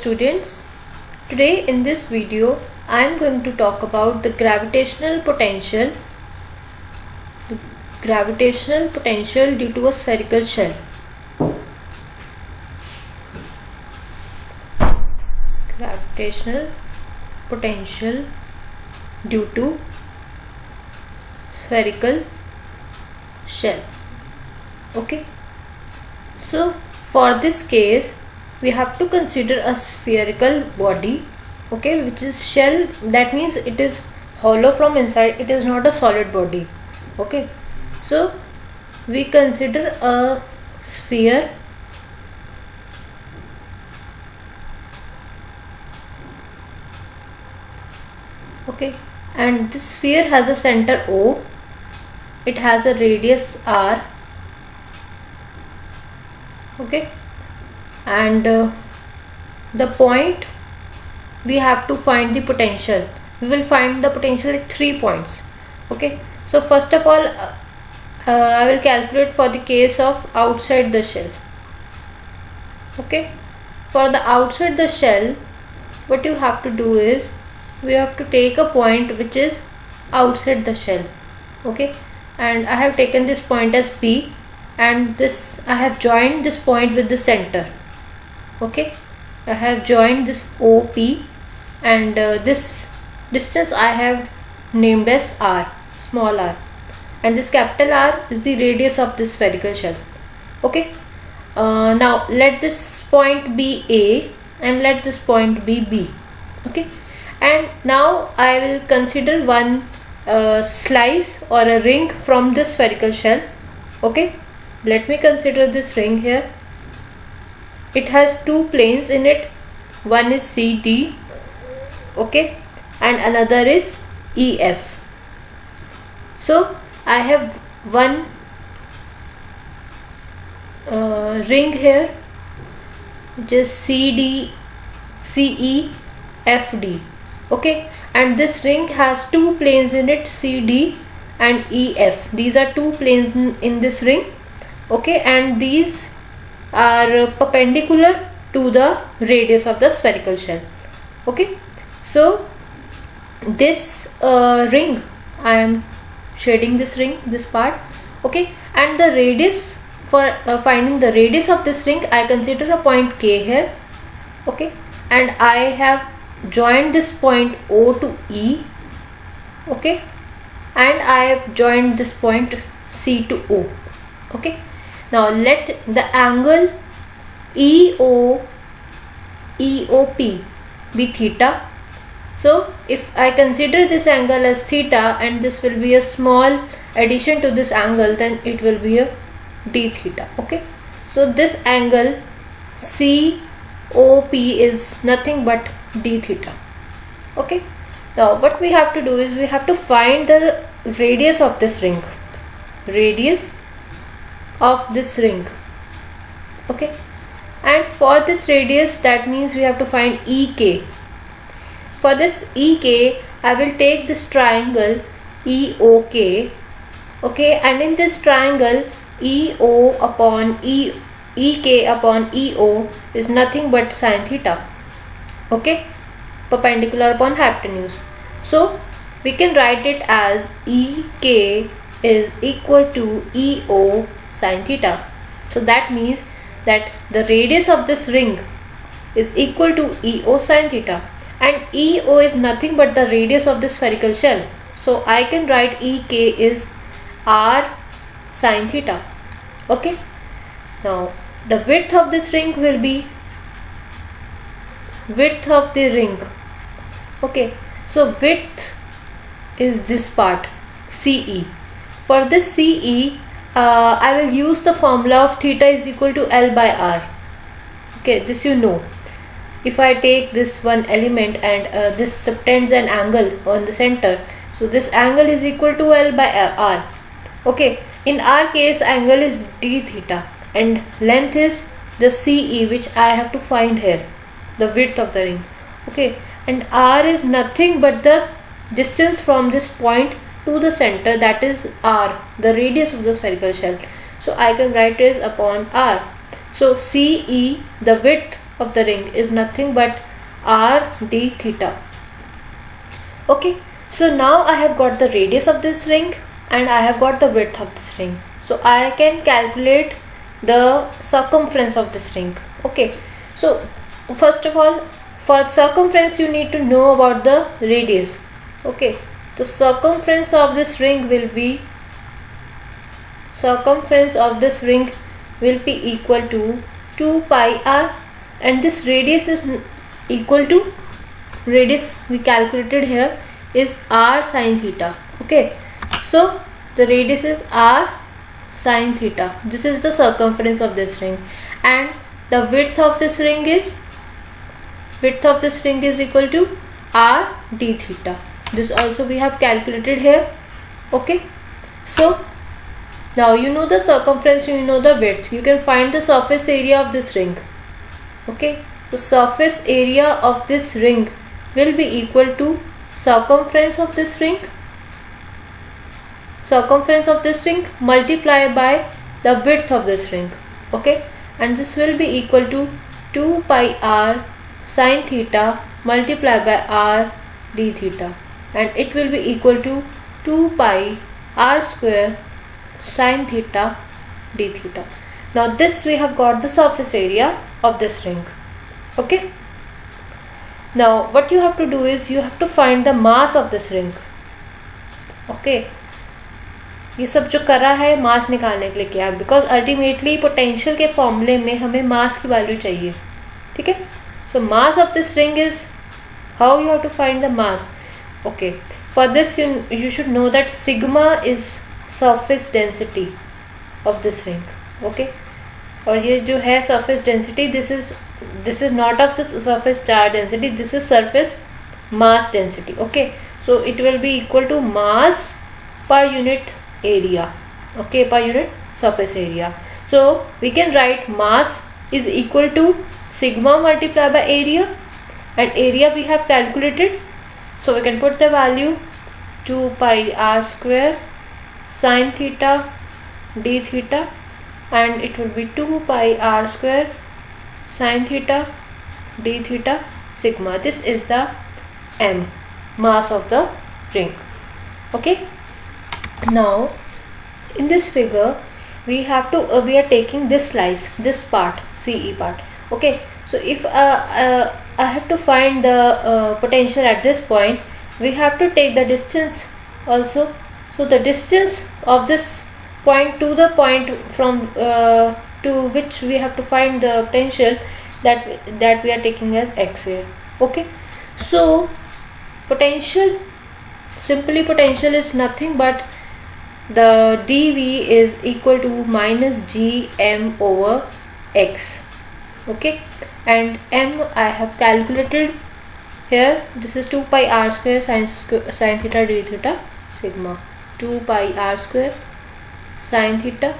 Students, today in this video I am going to talk about the gravitational potential due to a spherical shell. Gravitational potential due to spherical shell. Okay, so for this case we have to consider a spherical body, okay, which is shell. That means it is hollow from inside, it is not a solid body. Okay, so we consider a sphere okay, and this sphere has a center O, it has a radius R, okay, and the point we have to find the potential. We will find the potential at 3 points. Okay, so first of all I will calculate for the case of outside the shell. Okay, for the outside the shell, what you have to do is we have to take a point which is outside the shell. Okay, and I have taken this point as P, and this I have joined this point with the center. Okay, I have joined this OP, and this distance I have named as R, small r, and this capital R is the radius of this spherical shell. Okay, now let this point be A and let this point be B. Okay, and now I will consider one slice or a ring from this spherical shell. Okay, let me consider this ring here. It has two planes in it, one is CD, okay, and another is EF. So I have one ring here which is CD, CE, FD, okay, and this ring has two planes in it, CD and EF. These are two planes in this ring, okay, and these are perpendicular to the radius of the spherical shell. Okay, so this ring, I am shading this ring, this part, okay, and the radius, for finding the radius of this ring, I consider a point K here. Okay, and I have joined this point O to E, okay, and I have joined this point C to O. Okay, now let the angle EOP be theta. So if I consider this angle as theta and this will be a small addition to this angle, then it will be a d theta. Okay, so this angle COP is nothing but d theta. Okay, now what we have to do is we have to find the radius of this ring, okay, and for this radius, that means we have to find EK. For this EK, I will take this triangle EOK, okay, and in this triangle EO upon EK upon EO is nothing but sine theta, okay, perpendicular upon hypotenuse. So we can write it as EK is equal to EO sine theta. So that means that the radius of this ring is equal to EO sine theta, and EO is nothing but the radius of the spherical shell. So I can write EK is R sine theta. Okay, now the width of this ring will be width of the ring. Okay, so width is this part CE. For this CE, I will use the formula of theta is equal to L by R. Okay, this you know. If I take this one element and this subtends an angle on the center, so this angle is equal to L by R. Okay, in our case angle is d theta and length is the CE, which I have to find here, the width of the ring. Okay, and R is nothing but the distance from this point to the center, that is R, the radius of the spherical shell. So I can write it upon R. So CE, the width of the ring is nothing but r d theta. Okay, so now I have got the radius of this ring and I have got the width of this ring. So I can calculate the circumference of this ring. Okay, so first of all, for circumference you need to know about the radius. Okay, the circumference of this ring will be equal to 2 pi r, and this radius is equal to, radius we calculated here is r sine theta. Okay, so the radius is r sine theta. This is the circumference of this ring, and the width of this ring is equal to r d theta. This also we have calculated here. Okay, so now you know the circumference, you know the width, you can find the surface area of this ring. Okay, the surface area of this ring will be equal to circumference of this ring multiplied by the width of this ring. Okay, and this will be equal to 2 pi r sine theta multiplied by r d theta, and it will be equal to 2 pi r square sine theta d theta. Now this we have got the surface area of this ring. Okay, now what you have to do is you have to find the mass of this ring. Okay, ये सब जो करा है मास निकालने के लिए किया, because ultimately potential के फॉर्मूले में हमें मास की वैल्यू चाहिए. ठीक है, so mass of this ring is, how you have to find the mass. Okay, for this you should know that sigma is surface density of this ring. Okay, और ये जो है surface density, this is not of the surface charge density, this is surface mass density. Okay, so it will be equal to mass per unit area. Okay, per unit surface area. So we can write mass is equal to sigma multiplied by area, and area we have calculated, so we can put the value 2 pi r square sine theta d theta, and it will be 2 pi r square sine theta d theta sigma. This is the m, mass of the ring. Okay, now in this figure we have to we are taking this slice, this part, CE part. Okay, so if I have to find the potential at this point, we have to take the distance also. So the distance of this point to the point from to which we have to find the potential, that we are taking as x here. Okay, so potential, simply potential is nothing but the dV is equal to minus gm over x. Okay, and m I have calculated here. This is 2 pi r square sine theta d theta sigma, 2 pi r square sine theta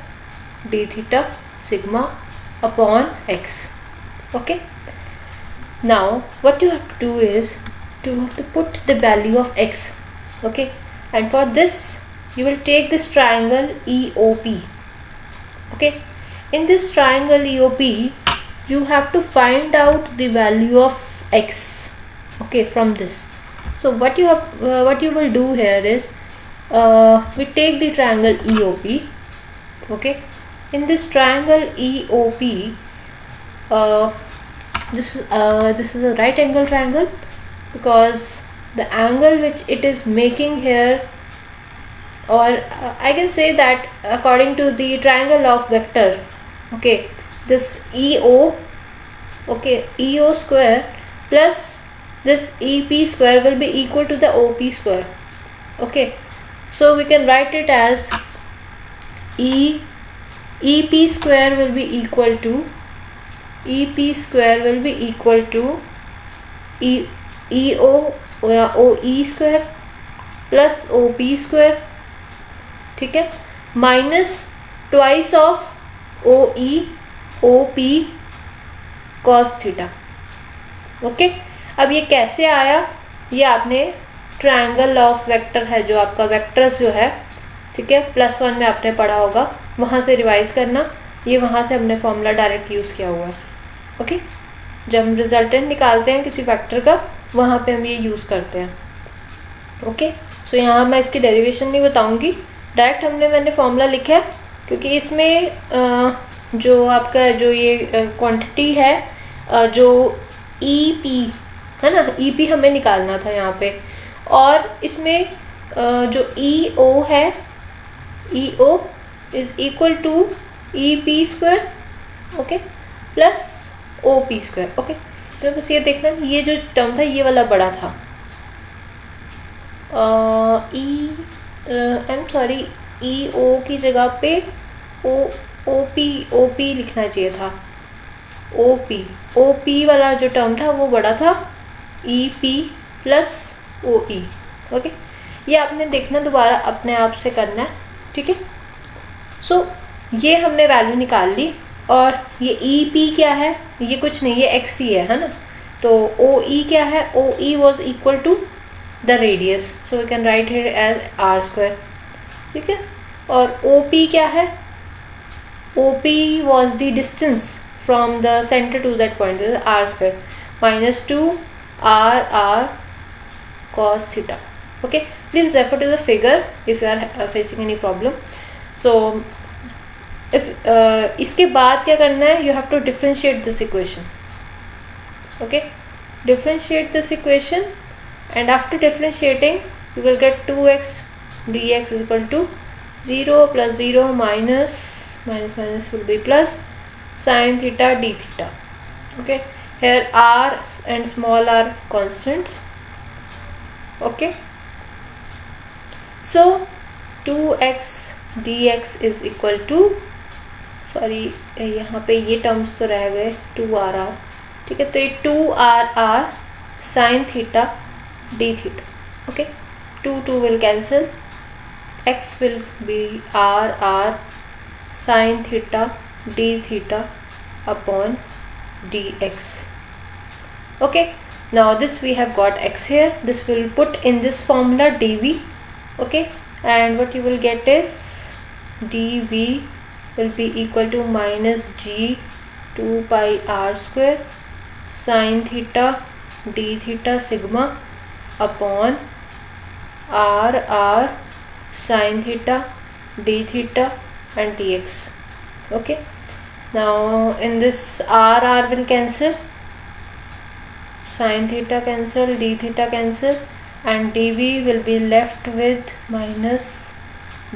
d theta sigma upon x. Okay, now what you have to do is to have to put the value of x. Okay, and for this you will take this triangle EOP. Okay, in this triangle EOP you have to find out the value of x. Okay, from this. So what you will do here is we take the triangle EOP. Okay, in this triangle EOP, this is a right angle triangle, because the angle which it is making here, or I can say that according to the triangle of vector, okay, this EO, okay, EO square plus this EP square will be equal to the OP square. Okay, so we can write it as EP square will be equal to EO OE square plus OP square. ठीक है, minus twice of OE OP cos theta. Okay, अब ये कैसे आया, ये आपने triangle of vector है जो आपका वेक्टर्स जो है, ठीक है, +1 में आपने पढ़ा होगा, वहाँ से रिवाइज करना. ये वहाँ से हमने फॉर्मूला डायरेक्ट यूज़ किया हुआ है. ओके. जब हम रिजल्टेंट निकालते हैं किसी फैक्टर का, वहाँ पे हम ये यूज़ करते हैं। ओके, सो यहाँ मैं इसकी डेरिवेशन नहीं बताऊँगी, डायरेक्ट मैंने फॉर्मूला लिखा है, क्योंकि इसमें जो आपका जो ये क्वांटिटी है, जो ई पी है ना, ई पी हमें निकालना था यहाँ पे, और इसमें जो ई ओ है, E O is equal to E P square, okay, plus O P square. Okay, इसमें बस ये देखना ये जो टर्म था ये वाला बड़ा था, आई एम सॉरी, ई ओ की जगह पे ओ पी लिखना चाहिए था, ओ पी वाला जो टर्म था वो बड़ा था, ई पी प्लस ओ ई। ओके, ये आपने देखना दोबारा अपने आप से करना है, ठीक है। सो ये हमने वैल्यू निकाल ली, और ये ई पी क्या है, ये कुछ नहीं, ये एक्स ही है ना, तो ओ ई क्या है, O E was equal to the radius, so we can write here as R square, ठीक है। और ओ पी क्या है, O P was the distance from the center to that point, is r square minus 2 r cos theta. Okay, please refer to the figure if you are facing any problem. So if इसके बाद क्या करना है, you have to differentiate this equation. Okay, differentiate this equation, and after differentiating you will get 2x dx is equal to 0 plus 0 minus will be plus sin theta d theta. Okay, here r and small r constants. Okay, so 2x dx is equal to, sorry यहाँ पे ये terms तो रह गए, 2r, ठीक है, तो ये 2r sin theta d theta. Okay, 2 will cancel, x will be r sin theta d theta upon dx. Okay, now this we have got x here, this will put in this formula dv. Okay, and what you will get is dv will be equal to minus g 2 pi r square sin theta d theta sigma upon r sin theta d theta and dx. Okay, now in this r will cancel, sin theta cancel, d theta cancel, and dv will be left with minus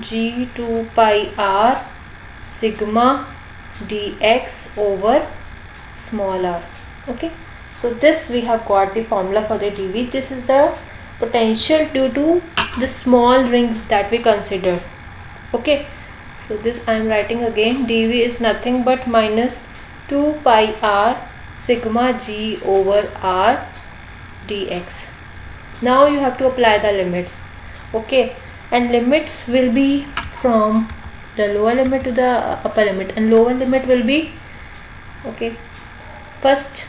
g 2 pi r sigma dx over small r. Okay, so this we have got the formula for the dv. This is the potential due to the small ring that we considered. Okay, so this I am writing again, dv is nothing but minus 2 pi r sigma g over r dx. Now you have to apply the limits. Okay, and limits will be from the lower limit to the upper limit, and lower limit will be, okay, first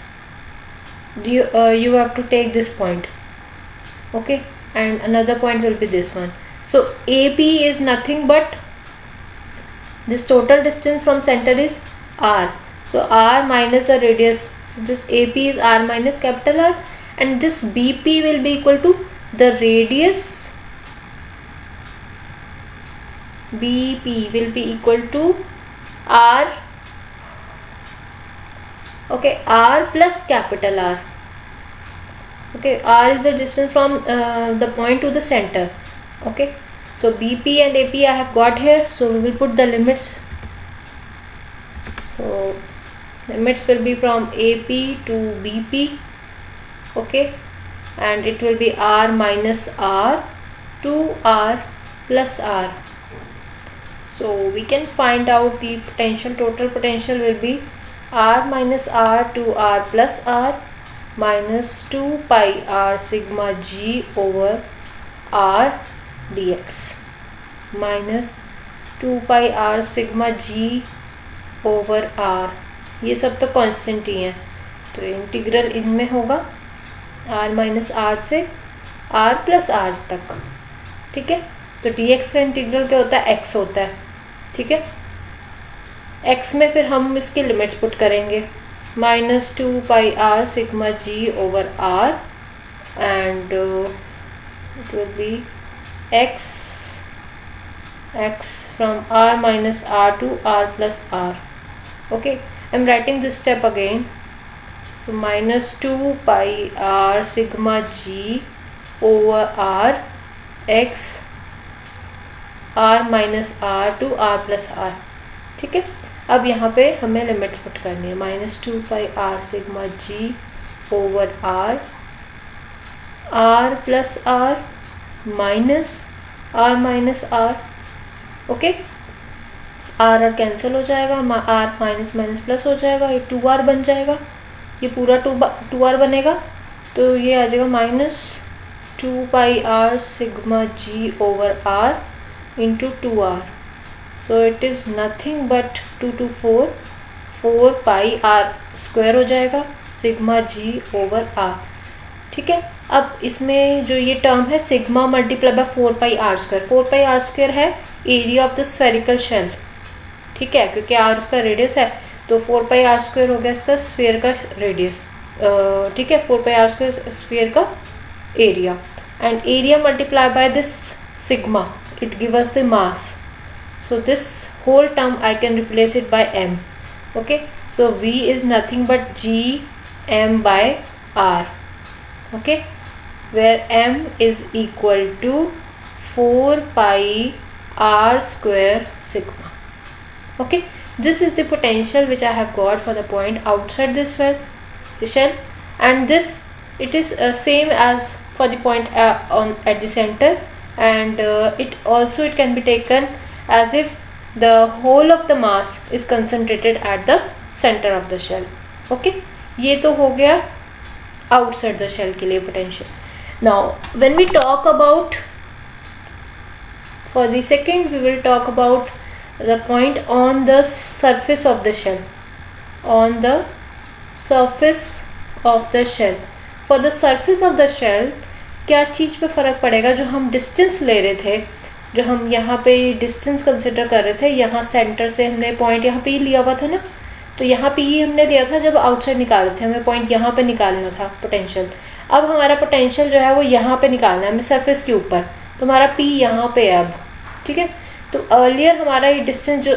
you have to take this point, okay, and another point will be this one. So AP is nothing but this total distance from center is r, so r minus the radius, so this AP is r minus capital R, and this BP will be equal to the radius, BP will be equal to r, okay, r plus capital R. Okay, r is the distance from the point to the center. Okay, so BP and AP I have got here, so we will put the limits. So limits will be from AP to BP, okay, and it will be r minus r to r plus r. So we can find out the potential, total potential will be r minus r to r plus r minus 2 pi r sigma g over r dx minus 2 pi r sigma g over r, ये सब तो constant ही हैं, तो integral इनमें होगा r minus r से r plus r तक, ठीक है। तो dx का इंटीग्रल क्या होता है, x होता है, ठीक है। x में फिर हम इसके लिमिट्स पुट करेंगे, minus 2 pi r sigma g over r, and it will be x from r minus r to r plus r. Okay, I'm writing this step again. So minus 2 pi r sigma g over r, x r minus r to r plus r. ठीक है, अब यहाँ पे हमें limits put करनी है. Minus 2 pi r sigma g over r, r plus r minus r. Okay, r cancel हो जाएगा, आर माइनस माइनस प्लस हो जाएगा, ये 2r बन जाएगा, ये पूरा 2r बनेगा. तो ये आ जाएगा minus 2 pi r sigma g over r into 2r. So it is nothing but 2 to 4 pi are square हो जाएगा सिग्मा जी ओवर आर. ठीक है, अब इसमें जो ये टर्म है sigma multiply by 4 pi are square. 4 pi are square है area of the spherical shell. ठीक है, क्योंकि आर उसका रेडियस है, तो 4 पाई आर स्क्वायर हो गया इसका स्फीयर का रेडियस. ठीक है, 4 पाई आर स्क्वायर स्फीयर का area, and area multiply by this sigma, it give us the mass. So this whole term I can replace it by m. Okay, so V is nothing but g m by r. Okay, where m is equal to 4 pi r square sigma. Okay, this is the potential which I have got for the point outside this shell, and this it is same as for the point at the center, and it can be taken as if the whole of the mass is concentrated at the center of the shell. Okay, ये तो हो गया outside the shell के लिए potential. Now when we talk about, for the second we will talk about the point on the surface of the shell. On the surface of the shell, for the surface of the shell क्या चीज़ पे फ़र्क पड़ेगा? जो हम distance ले रहे थे, जो हम यहाँ पे डिस्टेंस कंसिडर कर रहे थे, यहाँ सेंटर से हमने पॉइंट यहाँ पे ही लिया हुआ था ना, तो यहाँ पे ही हमने लिया था जब आउटसाइड निकाल रहे थे, हमें पॉइंट यहाँ पे निकालना था पोटेंशियल. अब हमारा पोटेंशियल जो है वो यहाँ पे निकालना है हमें सरफेस के ऊपर, तो हमारा P यहाँ पे है अब. ठीक है, तो अर्लियर हमारा ये डिस्टेंस जो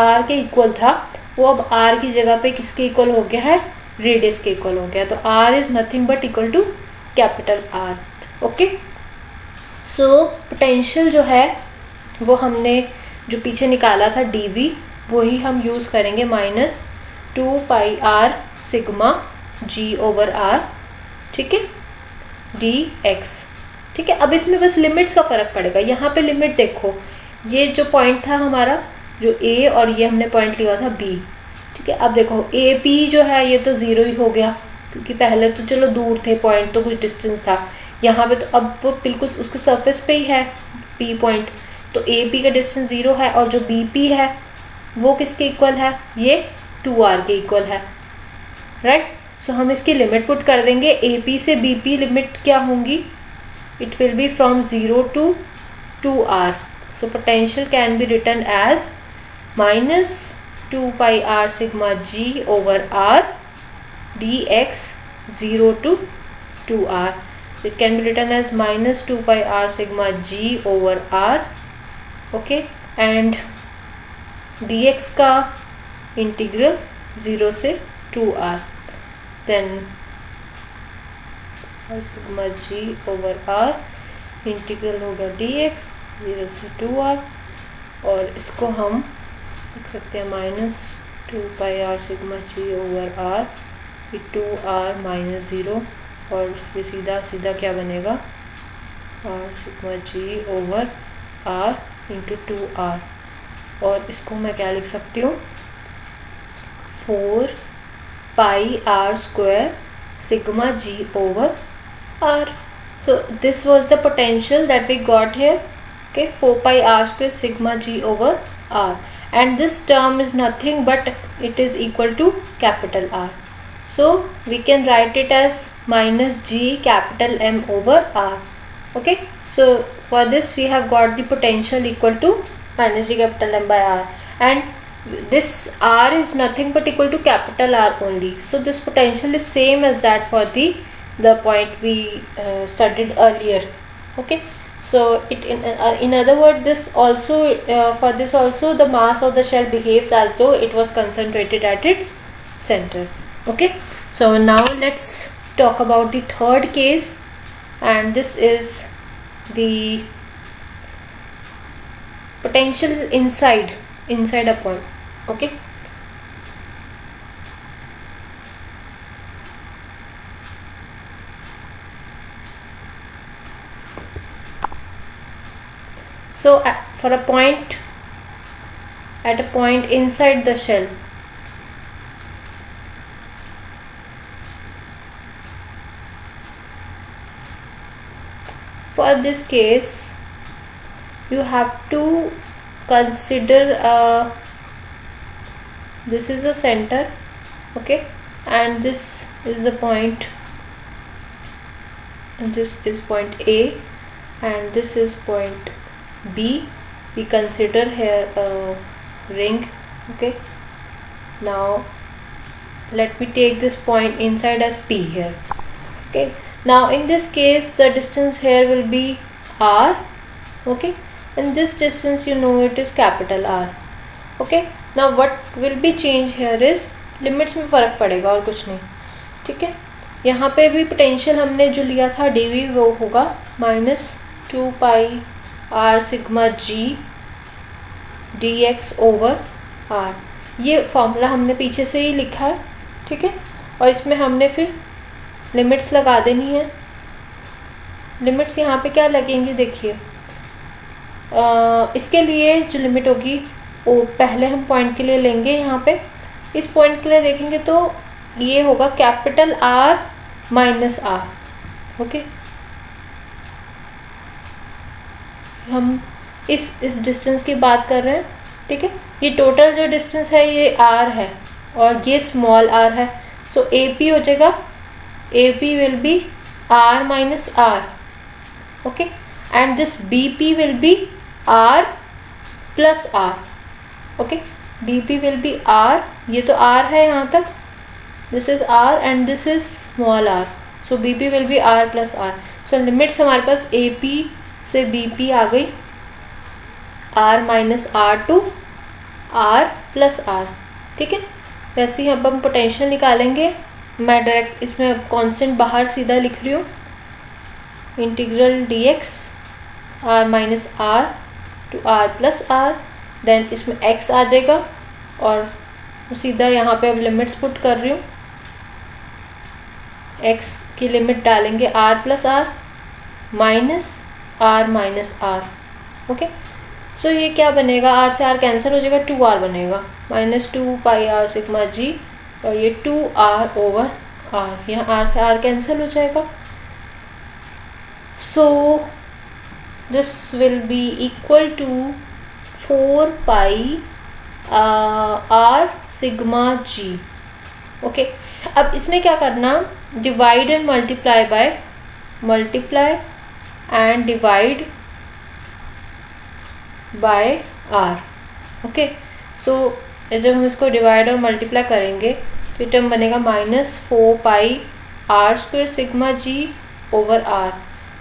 r के इक्वल था वो अब r की जगह पे किसके इक्वल हो गया है? रेडियस के इक्वल हो गया. तो r is nothing but equal to capital R. Okay, so potential जो है वो हमने जो पीछे निकाला था dv, वही हम यूज़ करेंगे minus 2 pi r sigma g over r. ठीक है, dx. ठीक है, अब इसमें बस लिमिट्स का फ़र्क पड़ेगा. यहाँ पे लिमिट देखो, ये जो पॉइंट था हमारा जो a, और ये हमने पॉइंट लिया था b. ठीक है, अब देखो ए पी जो है ये तो ज़ीरो ही हो गया, क्योंकि पहले तो चलो दूर थे पॉइंट, तो कुछ डिस्टेंस था. यहाँ पे तो अब वो बिल्कुल उसके सरफेस पे ही है पी पॉइंट, तो ए पी का डिस्टेंस ज़ीरो है, और जो बी पी है वो किसके इक्वल है? ये 2r के इक्वल है. राइट, सो हम इसकी लिमिट पुट कर देंगे. ए पी से बी पी लिमिट क्या होंगी? It will be from 0 to 2r. So potential can be written as minus 2 pi r sigma g over r dx 0 to 2r. It can be written as minus 2 pi r sigma g over r. Okay, and dx का integral 0 से 2r, then r sigma g over r integral होगा dx 0 से 2r, और इसको हम लिख सकते हैं minus 2 pi r sigma g over r, 2r minus 0, और ये सीधा सीधा क्या बनेगा? r sigma g over r into 2r, और इसको मैं क्या लिख सकती हूँ? 4 pi r square sigma g over r. So this was the potential that we got here. Okay, 4 pi r square sigma g over r, and this term is nothing but it is equal to capital R. So we can write it as minus g capital M over R. Okay, so for this we have got the potential equal to minus g capital M by R, and this R is nothing but equal to capital R only. So this potential is same as that for the point we studied earlier. Okay, so it in other words, this also for this also the mass of the shell behaves as though it was concentrated at its center. Okay, so now let's talk about the third case, and this is the potential inside a point. Okay, so for a point at a point inside the shell, for this case you have to consider this is the center. Okay, and this is the point, and this is point A, and this is point B. We consider here a ring. Okay, now let me take this point inside as P here. Okay, now in this case the distance here will be R. Okay, and this distance, you know, it is capital R. Okay, now what will be change here is limits में फ़र्क पड़ेगा और कुछ नहीं. ठीक है, यहाँ पे भी पोटेंशियल हमने जो लिया था dV वो होगा -2 pi R sigma G dx over R. ये फॉर्मूला हमने पीछे से ही लिखा है. ठीक है, और इसमें हमने फिर लिमिट्स लगा देनी है. लिमिट्स यहाँ पे क्या लगेंगी देखिए. इसके लिए जो लिमिट होगी वो पहले हम पॉइंट के लिए लेंगे. यहाँ पे इस पॉइंट के लिए देखेंगे तो ये होगा capital R minus R. Okay, हम इस डिस्टेंस की बात कर रहे हैं. ठीक है, ये टोटल जो डिस्टेंस है ये R है और ये स्मॉल r है. सो AP हो जाएगा, AP will be R minus R. Okay, and this BP will be R plus R. Okay, BP will be R. ये तो R है यहाँ तक, this is R and this is small r. So BP will be R plus R. So limits हमारे पास AP से BP आ गई, R minus R to R plus R. ठीक है, वैसे ही अब हम पोटेंशियल निकालेंगे. मैं डायरेक्ट इसमें अब कॉन्स्टेंट बाहर सीधा लिख रही हूँ. Integral dx R minus R to R plus R. Then इसमें x आ जाएगा और सीधा यहाँ पे अब लिमिट्स पुट कर रही हूँ. x की लिमिट डालेंगे R plus R minus R minus R. Okay, so ये क्या बनेगा, R से R कैंसिल हो जाएगा, 2R बनेगा, -2 पाई R सिग्मा G, और ये 2R ओवर R. यहाँ R से R कैंसिल हो जाएगा. So this will be equal to 4 pi R sigma G. Okay, अब इसमें क्या करना, divide and multiply by, multiply and divide by R. Okay, so जब हम इसको डिवाइड और मल्टीप्लाई करेंगे तो ये टर्म बनेगा -4 pi R square sigma G over R.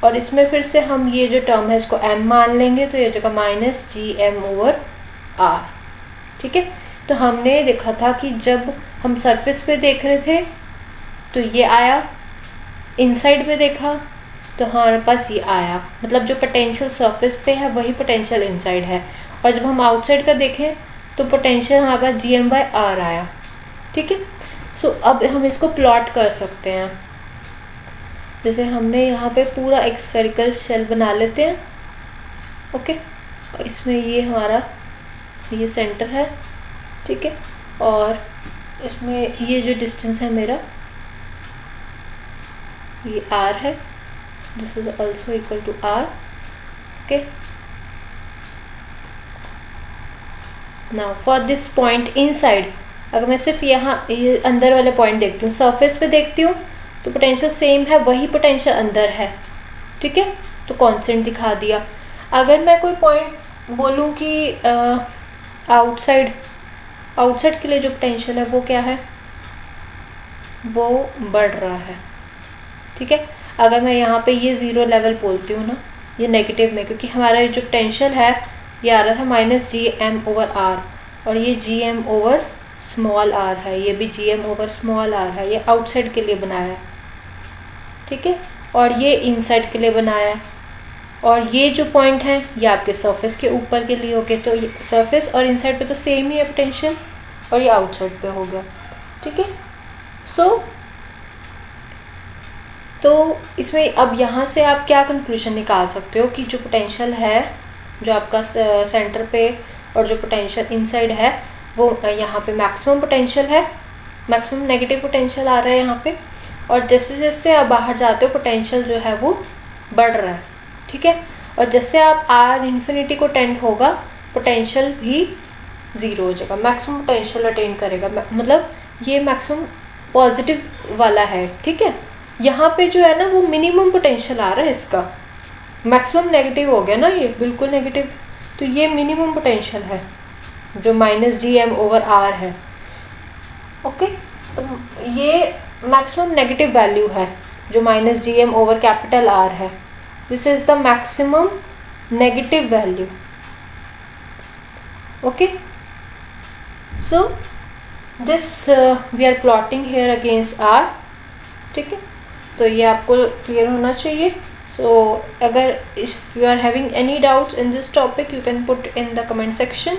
और इसमें फिर से हम ये जो टर्म है इसको m मान लेंगे, तो ये जगह -GM ओवर R. ठीक है, तो हमने देखा था कि जब हम सरफेस पे देख रहे थे तो ये आया, इनसाइड पे देखा तो हमारे पास ये आया. मतलब जो पोटेंशियल सरफेस पे है वही पोटेंशियल इनसाइड है. और जब हम आउटसाइड का देखें तो पोटेंशियल हमारे पास GM बाय R आया. ठीक है, सो अब हम इसको प्लॉट कर सकते हैं. जैसे हमने यहाँ पे पूरा एक स्फेरिकल शेल बना लेते हैं. ओके, और इसमें ये हमारा ये सेंटर है. ठीक है, और इसमें ये जो डिस्टेंस है मेरा ये R है, this is also equal to R. Okay, now for this point inside, अगर मैं सिर्फ यहाँ ये अंदर वाले पॉइंट देखती हूँ, सरफेस पे देखती हूँ तो पोटेंशियल सेम है, वही पोटेंशियल अंदर है. ठीक है, तो कांस्टेंट दिखा दिया. अगर मैं कोई पॉइंट बोलूँ कि आउटसाइड आउटसाइड के लिए जो पोटेंशियल है वो क्या है, वो बढ़ रहा है। ठीक है, अगर मैं यहाँ पे ये ज़ीरो लेवल बोलती हूँ ना, ये नेगेटिव में, क्योंकि हमारा जो पोटेंशियल है ये आ रहा था minus G M over R, और ये G M over small R है, ये भी G M over small R है, ये आउटसाइड के लिए बनाया है। ठीक है, और ये इनसाइड के लिए बनाया है, और ये जो पॉइंट है ये आपके सरफेस के ऊपर के लिए हो गए, तो सरफेस और इनसाइड पे तो सेम ही है पोटेंशियल, और ये आउटसाइड पे हो गया। ठीक है, तो इसमें अब यहाँ से आप क्या कंक्लूजन निकाल सकते हो कि जो पोटेंशियल है जो आपका सेंटर पे, और जो पोटेंशियल इनसाइड है वो यहाँ पे मैक्सिमम पोटेंशियल है, मैक्सिमम नेगेटिव पोटेंशियल आ रहा है यहाँ पे, और जैसे जैसे आप बाहर जाते हो पोटेंशियल जो है वो बढ़ रहा है। ठीक है, और जैसे आप आर इन्फिनिटी को टेंड होगा पोटेंशियल भी ज़ीरो हो जाएगा, मैक्सिमम पोटेंशियल अटेन करेगा, मतलब ये मैक्सिमम पॉजिटिव वाला है। ठीक है, यहाँ पे जो है ना वो मिनिमम पोटेंशियल आ रहा है, इसका मैक्सिमम नेगेटिव हो गया ना, ये बिल्कुल नेगेटिव, तो ये मिनिमम पोटेंशियल है जो minus G M over R है। ओके, तो ये मैक्सिमम नेगेटिव वैल्यू है जो minus G M over capital R है, this is the maximum negative value. Okay, so this we are plotting here against R. ठीक है, तो ये आपको क्लियर होना चाहिए। सो अगर if you are having any doubts in this topic you can put in the comment section.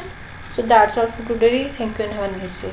So that's all for today. Thank you and have a nice day.